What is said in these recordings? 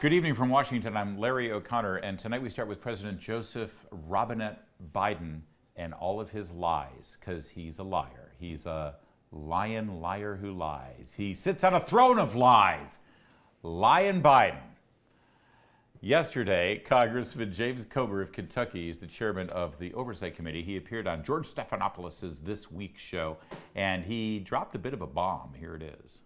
Good evening from Washington. I'm Larry O'Connor, and tonight we start with President Joseph Robinette Biden and all of his lies, because he's a liar. He's a lying liar who lies. He sits on a throne of lies. Lying Biden. Yesterday, Congressman James Comer of Kentucky is the chairman of the Oversight Committee. He appeared on George Stephanopoulos' This Week show, and he dropped a bit of a bomb. Here it is.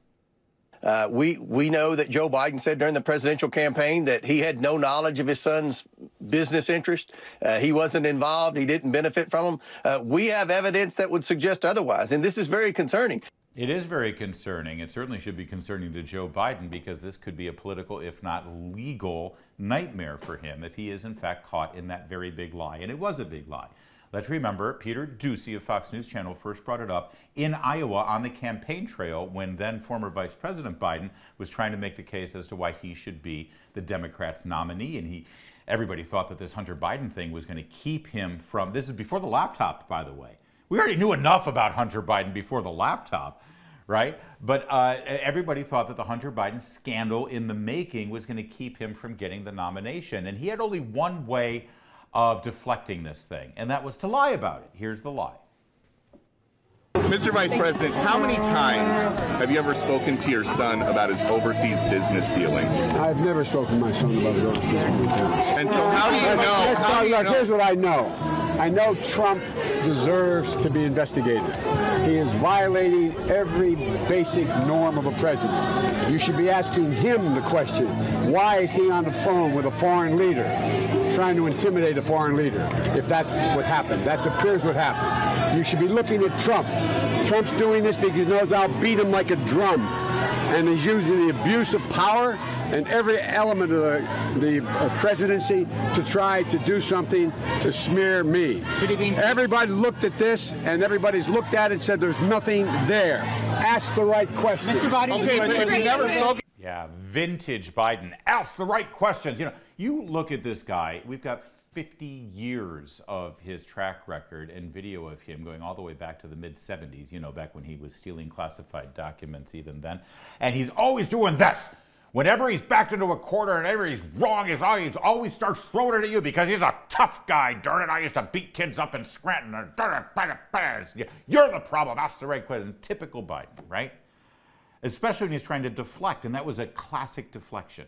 We know that Joe Biden said during the presidential campaign that he had no knowledge of his son's business interest. He wasn't involved. He didn't benefit from them. We have evidence that would suggest otherwise, and this is very concerning. It is very concerning. It certainly should be concerning to Joe Biden, because this could be a political, if not legal, nightmare for him if he is in fact caught in that very big lie. And it was a big lie. Let's remember, Peter Doocy of Fox News Channel first brought it up in Iowa on the campaign trail when then former Vice President Biden was trying to make the case as to why he should be the Democrats' nominee. And everybody thought that this Hunter Biden thing was going to keep him from, this is before the laptop, by the way. We already knew enough about Hunter Biden before the laptop, right? But everybody thought that the Hunter Biden scandal in the making was going to keep him from getting the nomination. And he had only one way of deflecting this thing, and that was to lie about it. Here's the lie. Mr. Vice President, how many times have you ever spoken to your son about his overseas business dealings? I've never spoken to my son about his overseas business dealings. And so how do you know? Here's what I know. I know Trump deserves to be investigated. He is violating every basic norm of a president. You should be asking him the question, why is he on the phone with a foreign leader, trying to intimidate a foreign leader, if that's what happened? That appears what happened. You should be looking at Trump. Trump's doing this because he knows I'll beat him like a drum. And he's using the abuse of power and every element of the presidency to try to do something to smear me. Everybody looked at this, and everybody's looked at it and said there's nothing there. Ask the right question. Okay, but you never spoke. Yeah, vintage Biden. Ask the right questions. You know, you look at this guy, we've got 50 years of his track record and video of him going all the way back to the mid-70s, you know, back when he was stealing classified documents even then. And he's always doing this. Whenever he's backed into a corner and whenever he's wrong, he always starts throwing it at you because he's a tough guy. Darn it, I used to beat kids up in Scranton. You're the problem. That's the right question. Typical Biden, right? Especially when he's trying to deflect, and that was a classic deflection.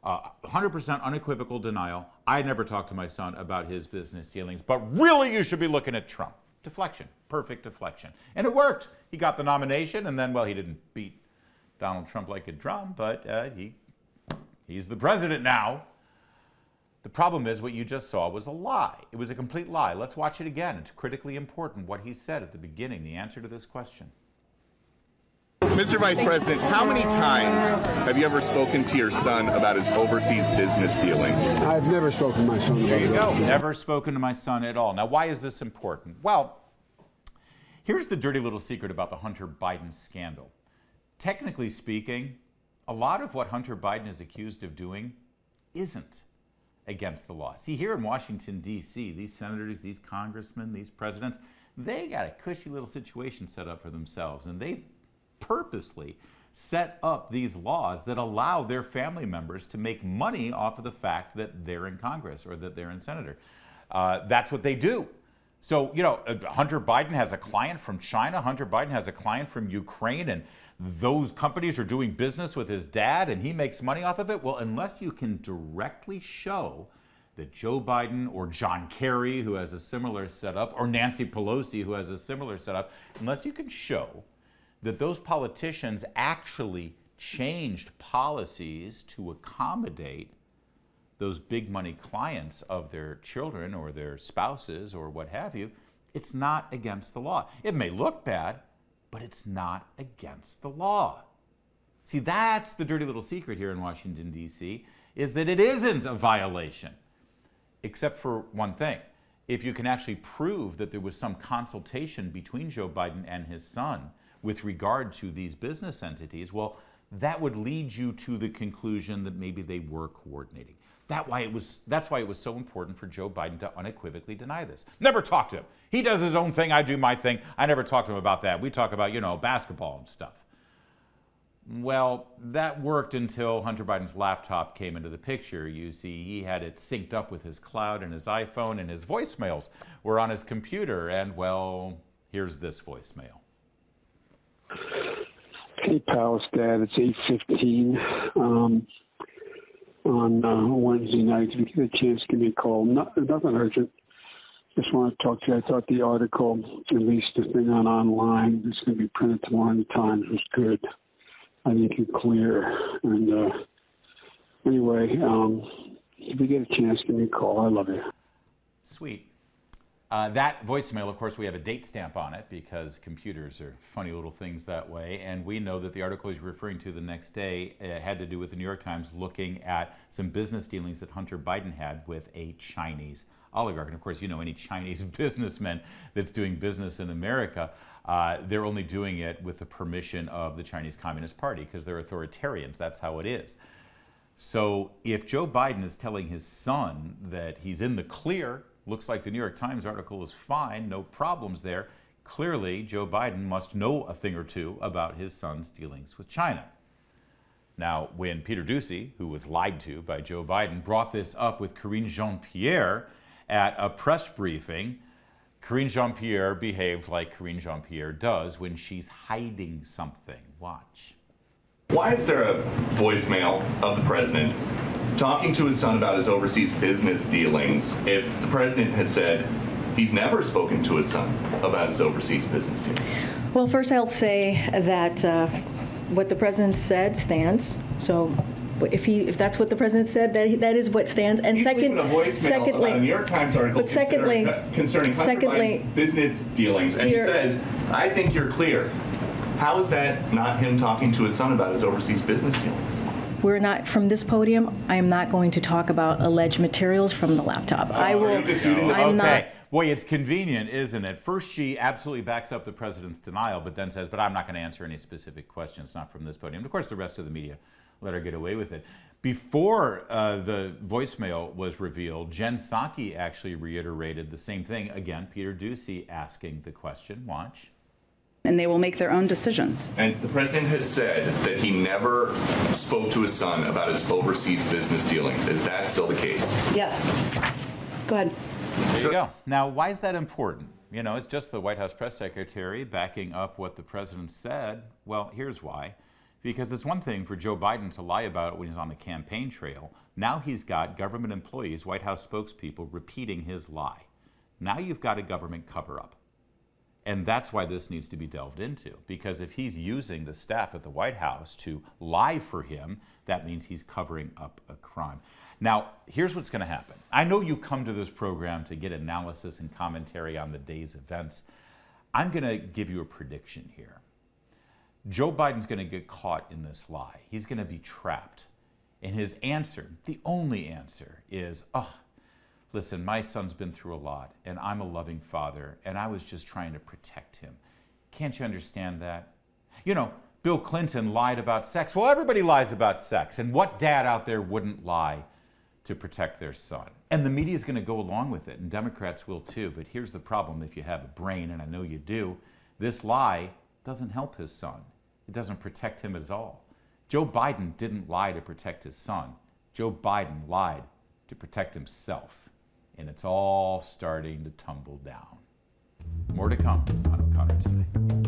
100% unequivocal denial. I never talked to my son about his business dealings, but really you should be looking at Trump. Deflection, perfect deflection. And it worked. He got the nomination, and then, well, he didn't beat Donald Trump like a drum, but he's the president now. The problem is what you just saw was a lie. It was a complete lie. Let's watch it again. It's critically important what he said at the beginning, the answer to this question. Mr. Vice President, how many times have you ever spoken to your son about his overseas business dealings? I've never spoken to my son about There you go. this. Never spoken to my son at all. Now, why is this important? Well, here's the dirty little secret about the Hunter Biden scandal. Technically speaking, a lot of what Hunter Biden is accused of doing isn't against the law. See, here in Washington, D.C., these senators, these congressmen, these presidents, they got a cushy little situation set up for themselves, and they've purposely set up these laws that allow their family members to make money off of the fact that they're in Congress or that they're in senator. That's what they do. So, you know, Hunter Biden has a client from China. Hunter Biden has a client from Ukraine, and those companies are doing business with his dad, and he makes money off of it. Well, unless you can directly show that Joe Biden or John Kerry, who has a similar setup, or Nancy Pelosi, who has a similar setup, unless you can show that those politicians actually changed policies to accommodate those big money clients of their children or their spouses or what have you, it's not against the law. It may look bad, but it's not against the law. See, that's the dirty little secret here in Washington, D.C., is that it isn't a violation, except for one thing. If you can actually prove that there was some consultation between Joe Biden and his son with regard to these business entities, well, that would lead you to the conclusion that maybe they were coordinating. That's why it was so important for Joe Biden to unequivocally deny this. Never talk to him. He does his own thing, I do my thing. I never talk to him about that. We talk about, you know, basketball and stuff. Well, that worked until Hunter Biden's laptop came into the picture. You see, he had it synced up with his cloud and his iPhone, and his voicemails were on his computer. And, well, here's this voicemail. Hey, Palace Dad, it's 8:15 on Wednesday night. If you get a chance, give me a call. Nothing urgent. Just want to talk to you. I thought the article, at least the thing online, that's going to be printed tomorrow in the Times, was good. I think you're clear. And anyway, if you get a chance, give me a call. I love you. Sweet. That voicemail, of course, we have a date stamp on it because computers are funny little things that way. And we know that the article he's referring to the next day had to do with the New York Times looking at some business dealings that Hunter Biden had with a Chinese oligarch. And of course, you know, any Chinese businessman that's doing business in America, they're only doing it with the permission of the Chinese Communist Party because they're authoritarians. That's how it is. So if Joe Biden is telling his son that he's in the clear, looks like the New York Times article is fine, no problems there, clearly Joe Biden must know a thing or two about his son's dealings with China. Now, when Peter Doocy, who was lied to by Joe Biden, brought this up with Karine Jean-Pierre at a press briefing, Karine Jean-Pierre behaved like Karine Jean-Pierre does when she's hiding something. Watch. Why is there a voicemail of the president talking to his son about his overseas business dealings if the president has said he's never spoken to his son about his overseas business dealings? Well, first I'll say that what the president said stands. So if that's what the president said, that is what stands. And secondly, a New York Times article concerning Hunter Biden's business dealings, and he says, "I think you're clear." How is that not him talking to his son about his overseas business dealings? We're not, from this podium, I am not going to talk about alleged materials from the laptop. Okay. Boy, it's convenient, isn't it? First, she absolutely backs up the president's denial, but then says, but I'm not going to answer any specific questions, not from this podium. And of course, the rest of the media let her get away with it. Before the voicemail was revealed, Jen Psaki actually reiterated the same thing. Again, Peter Doocy asking the question. Watch. And they will make their own decisions. And the president has said that he never spoke to his son about his overseas business dealings. Is that still the case? Yes. Go ahead. There you go. Now, why is that important? You know, it's just the White House press secretary backing up what the president said. Well, here's why. Because it's one thing for Joe Biden to lie about it when he's on the campaign trail. Now he's got government employees, White House spokespeople, repeating his lie. Now you've got a government cover-up. And that's why this needs to be delved into. Because if he's using the staff at the White House to lie for him, that means he's covering up a crime. Now, here's what's going to happen. I know you come to this program to get analysis and commentary on the day's events. I'm going to give you a prediction here. Joe Biden's going to get caught in this lie. He's going to be trapped. And his answer, the only answer, is, oh, listen, my son's been through a lot, and I'm a loving father, and I was just trying to protect him. Can't you understand that? You know, Bill Clinton lied about sex. Well, everybody lies about sex. And what dad out there wouldn't lie to protect their son? And the media is going to go along with it, and Democrats will too. But here's the problem if you have a brain, and I know you do. This lie doesn't help his son. It doesn't protect him at all. Joe Biden didn't lie to protect his son. Joe Biden lied to protect himself. And it's all starting to tumble down. More to come on O'Connor Tonight.